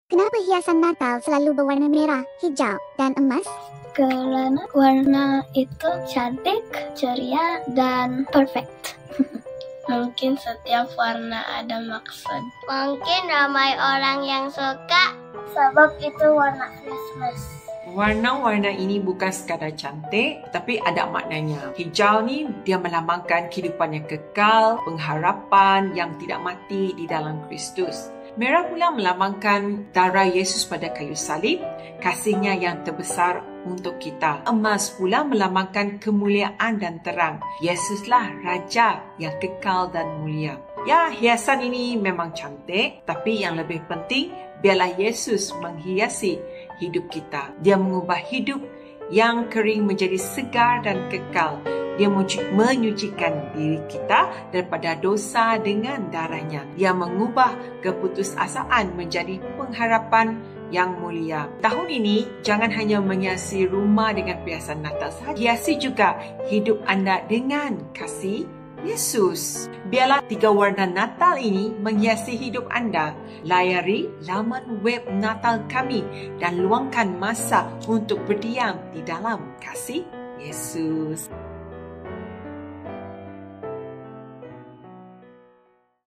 Kenapa hiasan Natal selalu berwarna merah, hijau, dan emas? Karena warna itu cantik, ceria, dan perfect. Mungkin setiap warna ada maksud. Mungkin ramai orang yang suka. Sebab itu warna Christmas. Warna-warna ini bukan sekadar cantik, tapi ada maknanya. Hijau ni dia melambangkan kehidupan yang kekal, pengharapan yang tidak mati di dalam Kristus. Merah pula melambangkan darah Yesus pada kayu salib, kasihnya yang terbesar untuk kita. Emas pula melambangkan kemuliaan dan terang. Yesuslah Raja yang kekal dan mulia. Ya, hiasan ini memang cantik, tapi yang lebih penting, biarlah Yesus menghiasi hidup kita. Dia mengubah hidup yang kering menjadi segar dan kekal. Dia menyucikan diri kita daripada dosa dengan darahnya. Dia mengubah keputusasaan menjadi pengharapan yang mulia. Tahun ini, jangan hanya menghiasi rumah dengan perhiasan Natal sahaja. Hiasi juga hidup anda dengan kasih Yesus. Biarlah 3 warna Natal ini menghiasi hidup anda. Layari laman web Natal kami dan luangkan masa untuk berdiam di dalam kasih Yesus.